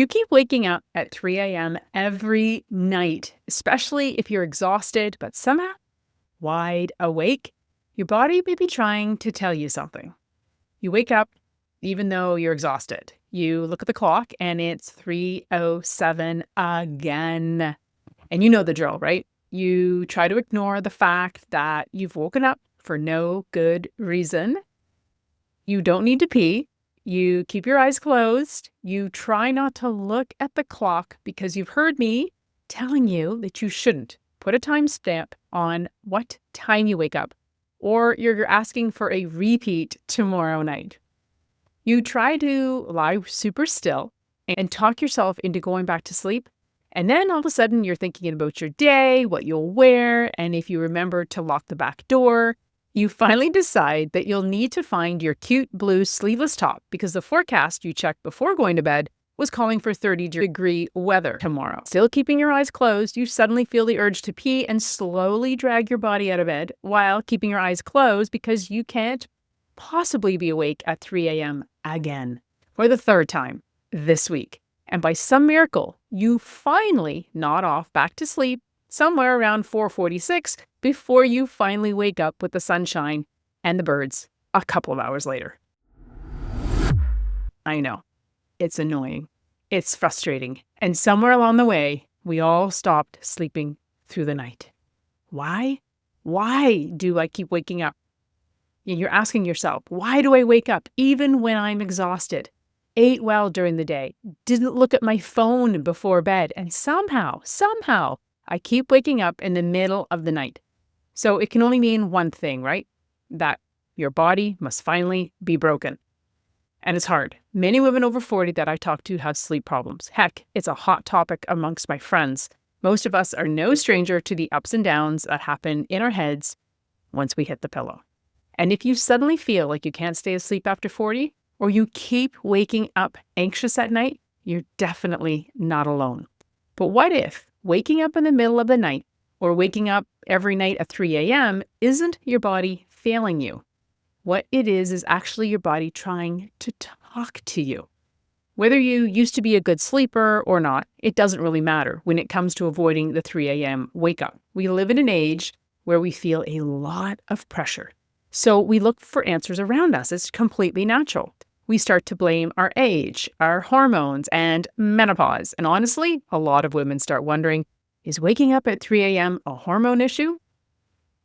You keep waking up at 3 a.m. every night, especially if you're exhausted, but somehow wide awake. Your body may be trying to tell you something. You wake up even though you're exhausted. You look at the clock and it's 3:07 again. And you know the drill, right? You try to ignore the fact that you've woken up for no good reason. You don't need to pee. You keep your eyes closed. You try not to look at the clock because you've heard me telling you that you shouldn't. Put a timestamp on what time you wake up, or you're asking for a repeat tomorrow night. You try to lie super still and talk yourself into going back to sleep. And then all of a sudden you're thinking about your day, what you'll wear, and if you remember to lock the back door. You finally decide that you'll need to find your cute blue sleeveless top because the forecast you checked before going to bed was calling for 30-degree weather tomorrow. Still keeping your eyes closed, you suddenly feel the urge to pee and slowly drag your body out of bed while keeping your eyes closed because you can't possibly be awake at 3 a.m. again for the third time this week. And by some miracle, you finally nod off back to sleep somewhere around 4:46 before you finally wake up with the sunshine and the birds a couple of hours later. I know. It's annoying. It's frustrating. And somewhere along the way, we all stopped sleeping through the night. Why? Why do I keep waking up? And you're asking yourself, why do I wake up even when I'm exhausted? Ate well during the day, didn't look at my phone before bed, and somehow, I keep waking up in the middle of the night. So it can only mean one thing, right? That your body must finally be broken. And it's hard. Many women over 40 that I talk to have sleep problems. Heck, it's a hot topic amongst my friends. Most of us are no stranger to the ups and downs that happen in our heads once we hit the pillow. And if you suddenly feel like you can't stay asleep after 40, or you keep waking up anxious at night, you're definitely not alone. But what if waking up in the middle of the night or waking up every night at 3 a.m. isn't your body failing you? What it is actually your body trying to talk to you. Whether you used to be a good sleeper or not, it doesn't really matter when it comes to avoiding the 3 a.m. wake up. We live in an age where we feel a lot of pressure. So we look for answers around us. It's completely natural. We start to blame our age, our hormones, and menopause. And honestly, a lot of women start wondering, is waking up at 3 a.m. a hormone issue?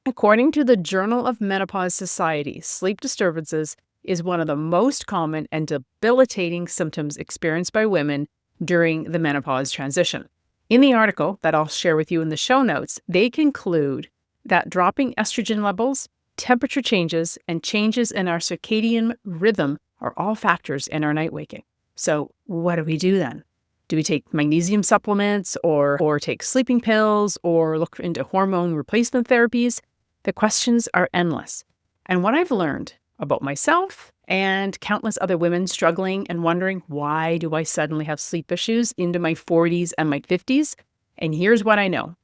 According to the Journal of Menopause Society, sleep disturbances is one of the most common and debilitating symptoms experienced by women during the menopause transition. In the article that I'll share with you in the show notes, they conclude that dropping estrogen levels, temperature changes, and changes in our circadian rhythm are all factors in our night waking. So what do we do then? Do we take magnesium supplements or take sleeping pills or look into hormone replacement therapies? The questions are endless. And what I've learned about myself and countless other women struggling and wondering, why do I suddenly have sleep issues into my 40s and my 50s? And here's what I know.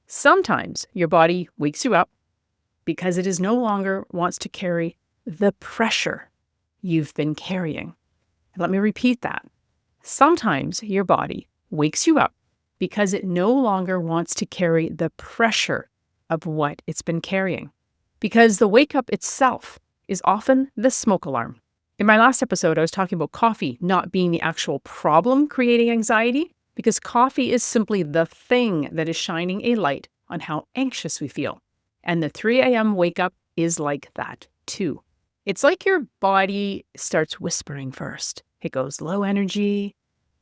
Sometimes your body wakes you up because it is no longer wants to carry the pressure you've been carrying. And let me repeat that. Sometimes your body wakes you up because it no longer wants to carry the pressure of what it's been carrying. Because the wake up itself is often the smoke alarm. In my last episode, I was talking about coffee not being the actual problem creating anxiety, because coffee is simply the thing that is shining a light on how anxious we feel. And the 3 a.m. wake up is like that too. It's like your body starts whispering first. It goes low energy,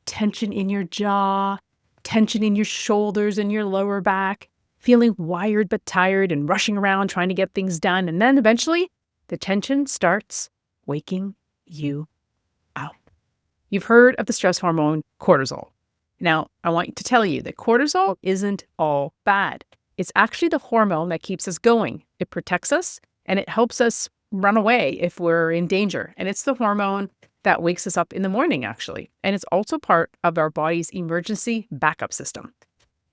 tension in your jaw, tension in your shoulders and your lower back, feeling wired but tired and rushing around trying to get things done. And then eventually the tension starts waking you up. You've heard of the stress hormone cortisol. Now, I want to tell you that cortisol isn't all bad. It's actually the hormone that keeps us going. It protects us and it helps us run away if we're in danger. And it's the hormone that wakes us up in the morning, actually. And it's also part of our body's emergency backup system.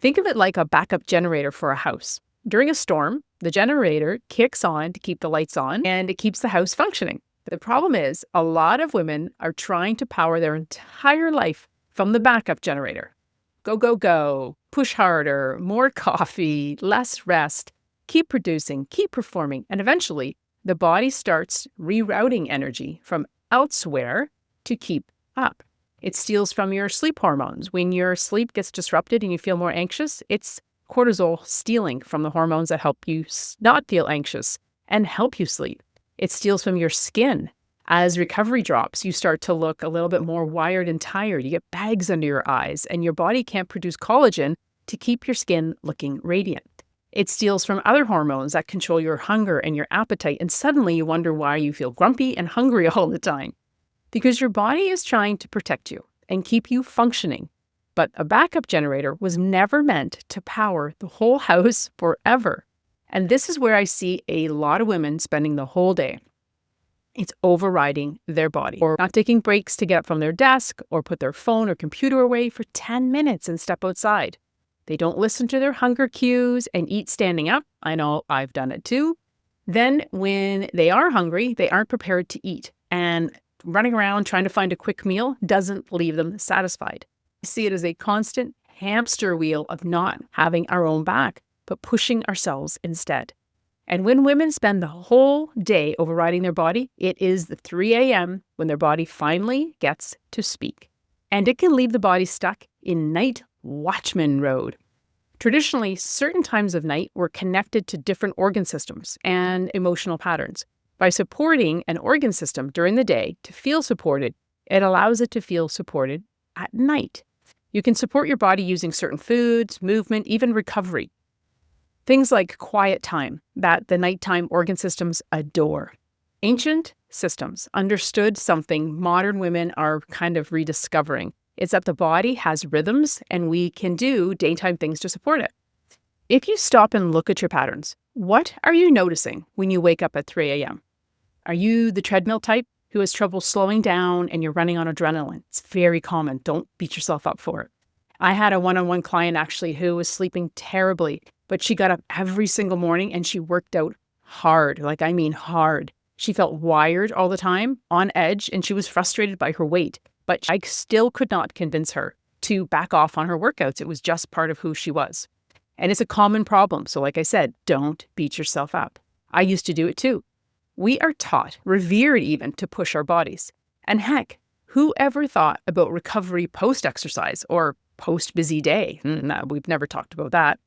Think of it like a backup generator for a house. During a storm, the generator kicks on to keep the lights on and it keeps the house functioning. The problem is a lot of women are trying to power their entire life from the backup generator. Go, go, go, push harder, more coffee, less rest, keep producing, keep performing, and eventually the body starts rerouting energy from elsewhere to keep up. It steals from your sleep hormones. When your sleep gets disrupted and you feel more anxious, it's cortisol stealing from the hormones that help you not feel anxious and help you sleep. It steals from your skin. As recovery drops, you start to look a little bit more wired and tired. You get bags under your eyes, and your body can't produce collagen to keep your skin looking radiant. It steals from other hormones that control your hunger and your appetite, and suddenly you wonder why you feel grumpy and hungry all the time. Because your body is trying to protect you and keep you functioning. But a backup generator was never meant to power the whole house forever. And this is where I see a lot of women spending the whole day. It's overriding their body, or not taking breaks to get up from their desk or put their phone or computer away for 10 minutes and step outside. They don't listen to their hunger cues and eat standing up. I know I've done it too. Then when they are hungry, they aren't prepared to eat. And running around trying to find a quick meal doesn't leave them satisfied. I see it as a constant hamster wheel of not having our own back, but pushing ourselves instead. And when women spend the whole day overriding their body, it is the 3 a.m. when their body finally gets to speak. And it can leave the body stuck in night watchman mode. Traditionally, certain times of night were connected to different organ systems and emotional patterns. By supporting an organ system during the day to feel supported, it allows it to feel supported at night. You can support your body using certain foods, movement, even recovery. Things like quiet time that the nighttime organ systems adore. Ancient systems understood something modern women are kind of rediscovering. It's that the body has rhythms and we can do daytime things to support it. If you stop and look at your patterns, what are you noticing when you wake up at 3 a.m.? Are you the treadmill type who has trouble slowing down and you're running on adrenaline? It's very common. Don't beat yourself up for it. I had a one-on-one client actually who was sleeping terribly, but she got up every single morning and she worked out hard. Like, I mean hard. She felt wired all the time, on edge, and she was frustrated by her weight. But I still could not convince her to back off on her workouts. It was just part of who she was. And it's a common problem. So like I said, don't beat yourself up. I used to do it too. We are taught, revered even, to push our bodies. And heck, who ever thought about recovery post-exercise or post-busy day? No, we've never talked about that.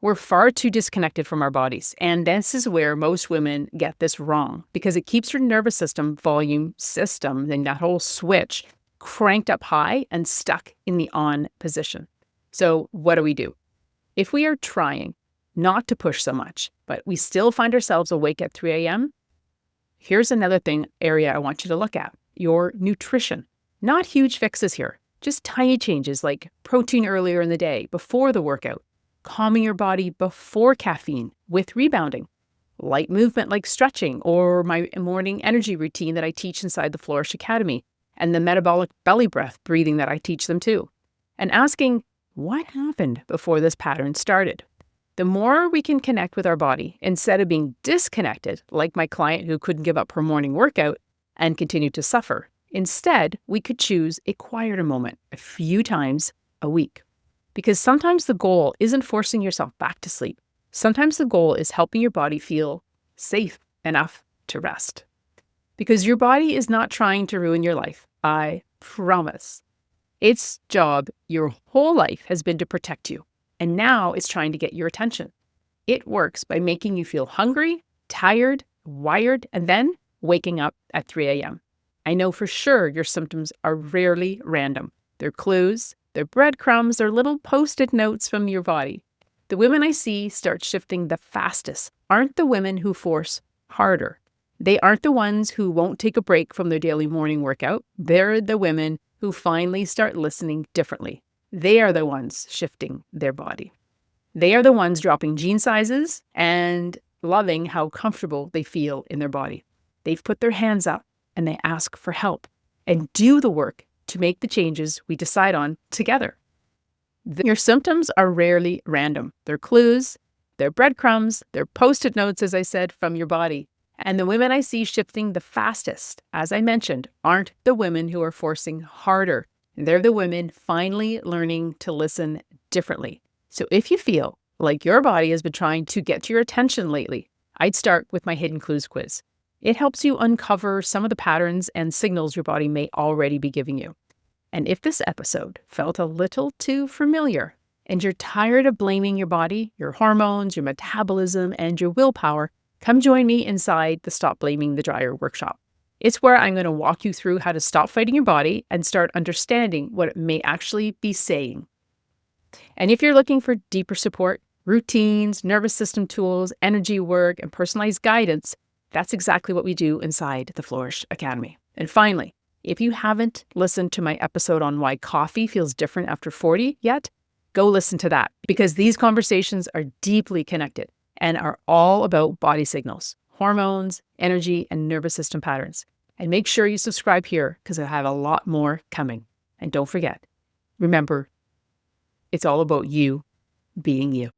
We're far too disconnected from our bodies. And this is where most women get this wrong because it keeps your nervous system, volume system, and that whole switch cranked up high and stuck in the on position. So what do? If we are trying not to push so much, but we still find ourselves awake at 3 a.m., here's another area I want you to look at, your nutrition. Not huge fixes here, just tiny changes like protein earlier in the day, before the workout, calming your body before caffeine with rebounding, light movement like stretching or my morning energy routine that I teach inside the Flourish Academy, and the metabolic belly breath breathing that I teach them too, and asking what happened before this pattern started. The more we can connect with our body instead of being disconnected, like my client who couldn't give up her morning workout and continued to suffer, instead we could choose a quieter moment a few times a week. Because sometimes the goal isn't forcing yourself back to sleep. Sometimes the goal is helping your body feel safe enough to rest. Because your body is not trying to ruin your life, I promise. Its job your whole life has been to protect you, and now it's trying to get your attention. It works by making you feel hungry, tired, wired, and then waking up at 3 a.m. I know for sure your symptoms are rarely random. They're clues. They're breadcrumbs, they're little post-it notes from your body. The women I see start shifting the fastest aren't the women who force harder. They aren't the ones who won't take a break from their daily morning workout. They're the women who finally start listening differently. They are the ones shifting their body. They are the ones dropping jean sizes and loving how comfortable they feel in their body. They've put their hands up and they ask for help and do the work to make the changes we decide on together. Your symptoms are rarely random. They're clues, they're breadcrumbs, they're post-it notes, as I said, from your body. And the women I see shifting the fastest, as I mentioned, aren't the women who are forcing harder. They're the women finally learning to listen differently. So if you feel like your body has been trying to get your attention lately, I'd start with my Hidden Clues quiz. It helps you uncover some of the patterns and signals your body may already be giving you. And if this episode felt a little too familiar and you're tired of blaming your body, your hormones, your metabolism, and your willpower, come join me inside the Stop Blaming the Dryer workshop. It's where I'm going to walk you through how to stop fighting your body and start understanding what it may actually be saying. And if you're looking for deeper support, routines, nervous system tools, energy work, and personalized guidance, that's exactly what we do inside the Flourish Academy. And finally, if you haven't listened to my episode on why coffee feels different after 40 yet, go listen to that, because these conversations are deeply connected and are all about body signals, hormones, energy, and nervous system patterns. And make sure you subscribe here because I have a lot more coming. And don't forget, remember, it's all about you being you.